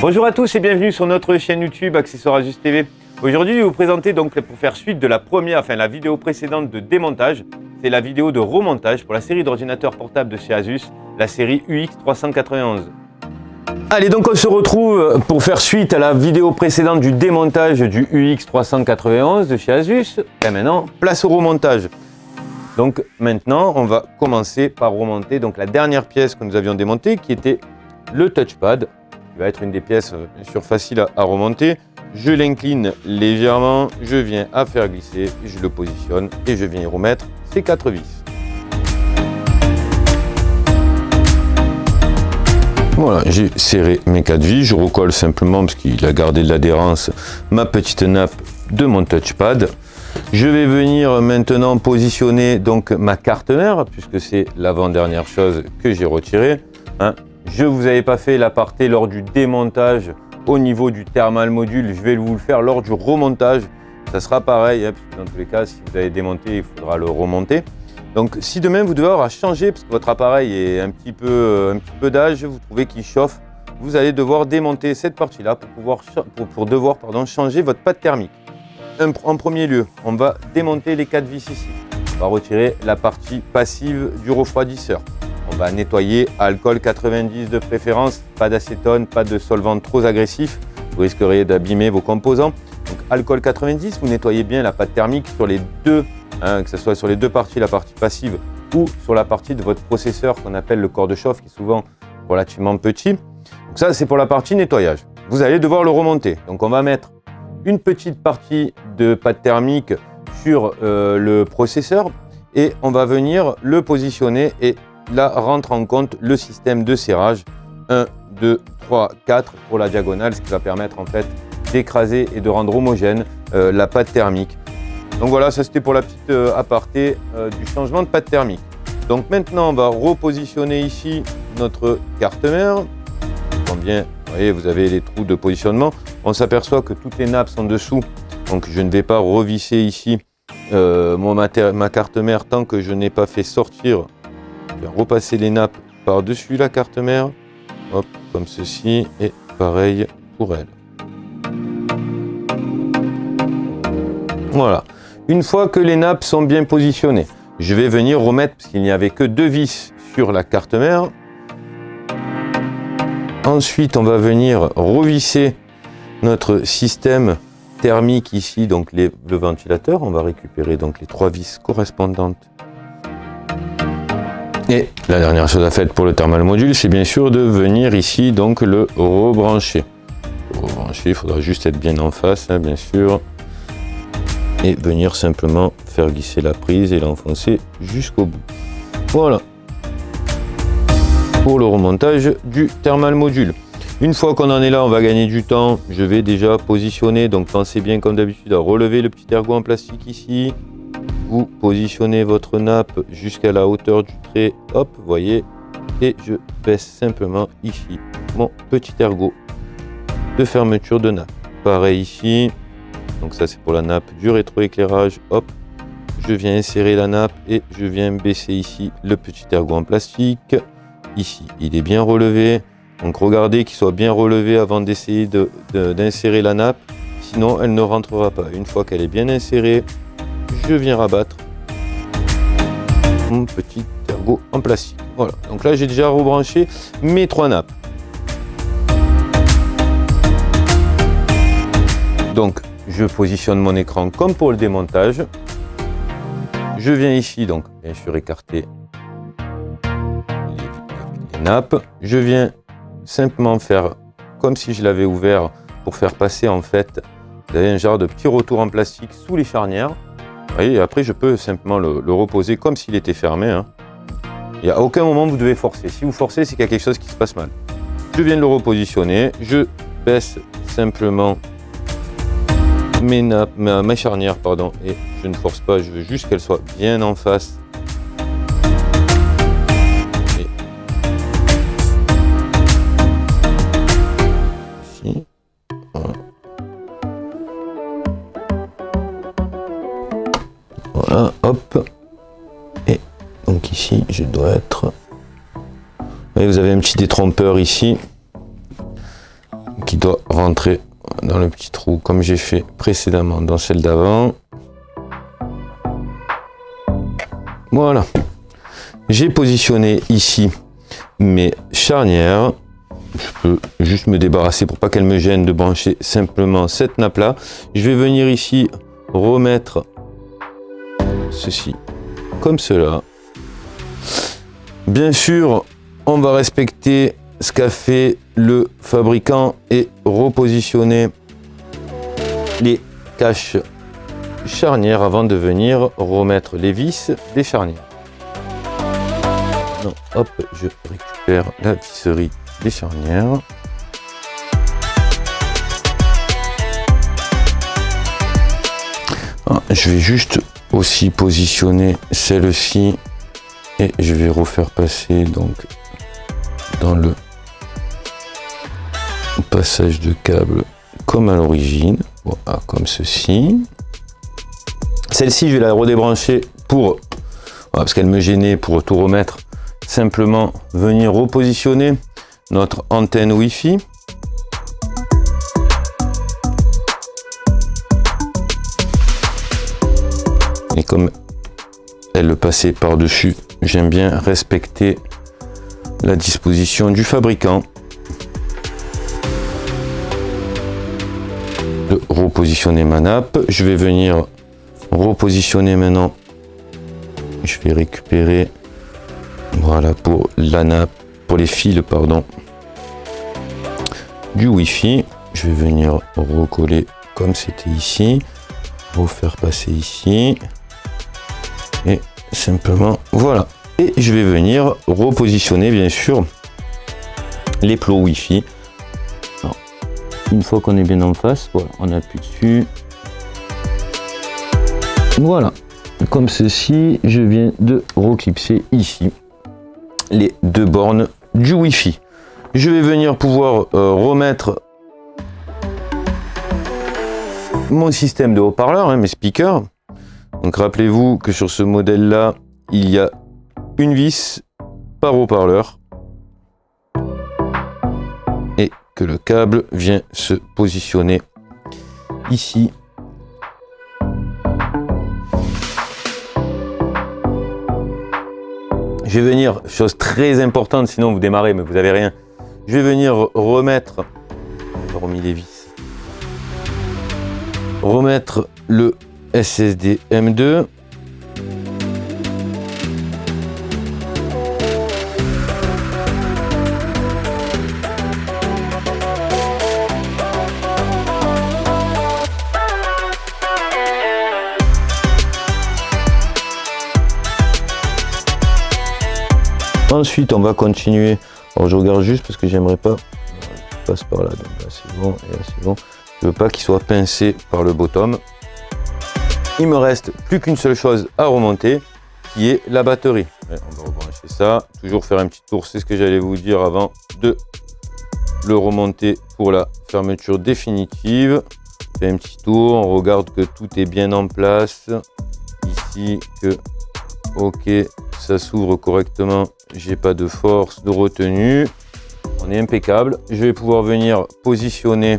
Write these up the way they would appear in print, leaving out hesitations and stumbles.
Bonjour à tous et bienvenue sur notre chaîne YouTube Accessoires Asus TV. Aujourd'hui, je vais vous présenter donc pour faire suite de la vidéo précédente de démontage. C'est la vidéo de remontage pour la série d'ordinateurs portables de chez Asus, la série UX391. Allez, donc on se retrouve pour faire suite à la vidéo précédente du démontage du UX391 de chez Asus. Et maintenant, place au remontage. Donc maintenant, on va commencer par remonter donc la dernière pièce que nous avions démontée, qui était le touchpad, qui va être une des pièces bien sûr facile à remonter. Je l'incline légèrement, je viens à faire glisser, je le positionne et je viens y remettre ces 4 vis. Voilà, j'ai serré mes 4 vis, je recolle simplement parce qu'il a gardé de l'adhérence ma petite nappe de mon touchpad. Je vais venir maintenant positionner donc ma carte mère, puisque c'est l'avant-dernière chose que j'ai retirée. Je ne vous avais pas fait l'aparté lors du démontage au niveau du thermal module, je vais vous le faire lors du remontage. Ça sera pareil, puisque dans tous les cas, si vous avez démonté, il faudra le remonter. Donc si demain vous devez avoir à changer, parce que votre appareil est un petit peu d'âge, vous trouvez qu'il chauffe, vous allez devoir démonter cette partie-là pour devoir changer votre pâte thermique. En premier lieu, on va démonter les 4 vis ici. On va retirer la partie passive du refroidisseur. On va nettoyer alcool 90 de préférence, pas d'acétone, pas de solvant trop agressif. Vous risqueriez d'abîmer vos composants. Donc alcool 90, vous nettoyez bien la pâte thermique sur les deux, que ce soit sur les deux parties, la partie passive ou sur la partie de votre processeur qu'on appelle le corps de chauffe, qui est souvent relativement petit. Donc ça, c'est pour la partie nettoyage. Vous allez devoir le remonter. Donc on va mettre une petite partie de pâte thermique sur le processeur et on va venir le positionner, et là rentre en compte le système de serrage 1, 2, 3, 4 pour la diagonale, ce qui va permettre en fait d'écraser et de rendre homogène la pâte thermique. Donc voilà, ça c'était pour la petite aparté du changement de pâte thermique. Donc maintenant on va repositionner ici notre carte mère. Bien, vous voyez, vous avez les trous de positionnement. On s'aperçoit que toutes les nappes sont dessous, donc je ne vais pas revisser ici ma carte mère tant que je n'ai pas fait sortir. Je vais repasser les nappes par-dessus la carte mère, hop, comme ceci, et pareil pour elle. Voilà. Une fois que les nappes sont bien positionnées, je vais venir remettre, parce qu'il n'y avait que 2 vis sur la carte mère. Ensuite, on va venir revisser notre système thermique ici, donc le ventilateur. On va récupérer donc les 3 vis correspondantes. Et la dernière chose à faire pour le thermal module, c'est bien sûr de venir ici donc le rebrancher. Pour rebrancher, il faudra juste être bien en face, bien sûr. Et venir simplement faire glisser la prise et l'enfoncer jusqu'au bout. Voilà. Pour le remontage du thermal module. Une fois qu'on en est là, on va gagner du temps. Je vais déjà positionner, donc pensez bien comme d'habitude à relever le petit ergot en plastique ici. Vous positionnez votre nappe jusqu'à la hauteur du trait, hop, voyez, et je baisse simplement ici mon petit ergot de fermeture de nappe. Pareil ici, donc ça c'est pour la nappe du rétroéclairage, hop, je viens insérer la nappe et je viens baisser ici le petit ergot en plastique. Ici, il est bien relevé, donc regardez qu'il soit bien relevé avant d'essayer d'insérer la nappe, sinon elle ne rentrera pas. Une fois qu'elle est bien insérée, je viens rabattre mon petit ergot en plastique. Voilà, donc là j'ai déjà rebranché mes 3 nappes. Donc je positionne mon écran comme pour le démontage. Je viens ici, donc bien sûr écarter nappe. Je viens simplement faire comme si je l'avais ouvert pour faire passer en fait, vous avez un genre de petit retour en plastique sous les charnières. Et après je peux simplement le reposer comme s'il était fermé. Et à aucun moment vous devez forcer. Si vous forcez, c'est qu'il y a quelque chose qui se passe mal. Je viens de le repositionner. Je baisse simplement mes charnières, et je ne force pas. Je veux juste qu'elles soient bien en face. Voilà, hop. Et donc ici, je dois être... Vous voyez, vous avez un petit détrompeur ici qui doit rentrer dans le petit trou comme j'ai fait précédemment dans celle d'avant. Voilà. J'ai positionné ici mes charnières. Je peux juste me débarrasser pour pas qu'elle me gêne de brancher simplement cette nappe là. Je vais venir ici remettre ceci comme cela. Bien sûr, on va respecter ce qu'a fait le fabricant et repositionner les caches charnières avant de venir remettre les vis des charnières. Non, hop, je récupère la visserie des charnières. Je vais juste aussi positionner celle-ci et je vais refaire passer donc dans le passage de câble comme à l'origine, voilà, comme ceci. Celle-ci, je vais la redébrancher pour, voilà, parce qu'elle me gênait, pour tout remettre, simplement venir repositionner notre antenne Wi-Fi. Et comme elle le passait par-dessus, j'aime bien respecter la disposition du fabricant. De repositionner ma nappe. Je vais venir repositionner maintenant. Je vais récupérer, voilà, pour la nappe, pour les fils, pardon, du Wi-Fi. Je vais venir recoller comme c'était ici, refaire passer ici et simplement voilà. Et je vais venir repositionner bien sûr les plots Wi-Fi. Alors, une fois qu'on est bien en face, voilà, on appuie dessus. Voilà, comme ceci, je viens de reclipser ici les deux bornes du Wi-Fi. Je vais venir pouvoir remettre mon système de haut-parleurs, mes speakers. Donc rappelez-vous que sur ce modèle là, il y a une vis par haut-parleur et que le câble vient se positionner ici. Je vais venir, chose très importante, sinon vous démarrez mais vous n'avez rien. Je vais venir remettre, j'ai remis les vis, remettre le SSD M2. Ensuite, on va continuer. Alors, je regarde juste parce que j'aimerais pas. Je passe par là, donc là c'est bon, et là c'est bon. Je veux pas qu'il soit pincé par le bottom. Il me reste plus qu'une seule chose à remonter, qui est la batterie. Ouais, on va rebrancher ça. Toujours faire un petit tour, c'est ce que j'allais vous dire avant de le remonter pour la fermeture définitive. On fait un petit tour, on regarde que tout est bien en place. Ici, que ok, ça s'ouvre correctement. J'ai pas de force de retenue. On est impeccable. Je vais pouvoir venir positionner.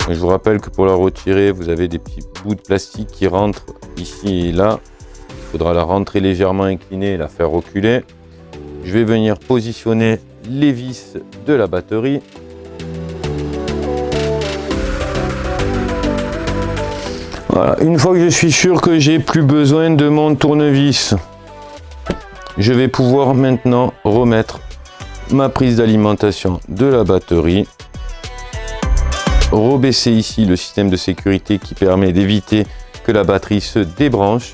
Je vous rappelle que pour la retirer, vous avez des petits bouts de plastique qui rentrent ici et là. Il faudra la rentrer légèrement inclinée et la faire reculer. Je vais venir positionner les vis de la batterie. Voilà. Une fois que je suis sûr que j'ai plus besoin de mon tournevis, je vais pouvoir maintenant remettre ma prise d'alimentation de la batterie. Rebaisser ici le système de sécurité qui permet d'éviter que la batterie se débranche.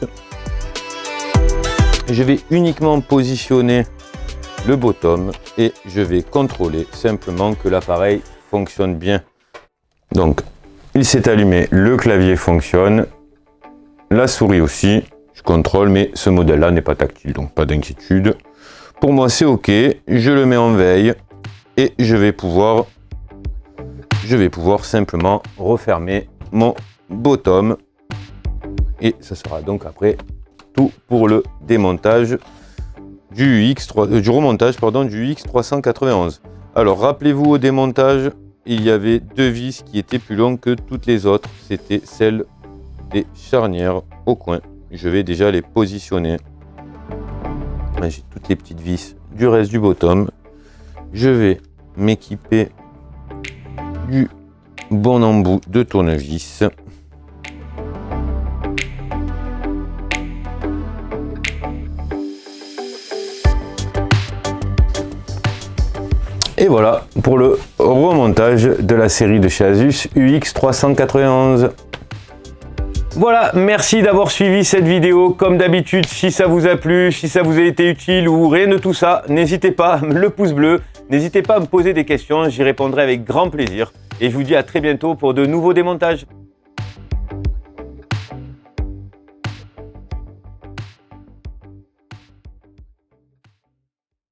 Je vais uniquement positionner le bottom et je vais contrôler simplement que l'appareil fonctionne bien. Donc, il s'est allumé, le clavier fonctionne, la souris aussi. Je contrôle, mais ce modèle-là n'est pas tactile, donc pas d'inquiétude. Pour moi, c'est OK. Je le mets en veille et je vais pouvoir simplement refermer mon bottom. Et ça sera donc après tout pour le démontage du remontage du UX391. Alors, rappelez-vous au démontage il y avait 2 vis qui étaient plus longues que toutes les autres. C'était celles des charnières au coin. Je vais déjà les positionner. J'ai toutes les petites vis du reste du bottom. Je vais m'équiper du bon embout de tournevis. Et voilà pour le remontage de la série de chez Asus UX 391. Voilà, merci d'avoir suivi cette vidéo. Comme d'habitude, si ça vous a plu, si ça vous a été utile ou rien de tout ça, n'hésitez pas, le pouce bleu, n'hésitez pas à me poser des questions, j'y répondrai avec grand plaisir. Et je vous dis à très bientôt pour de nouveaux démontages.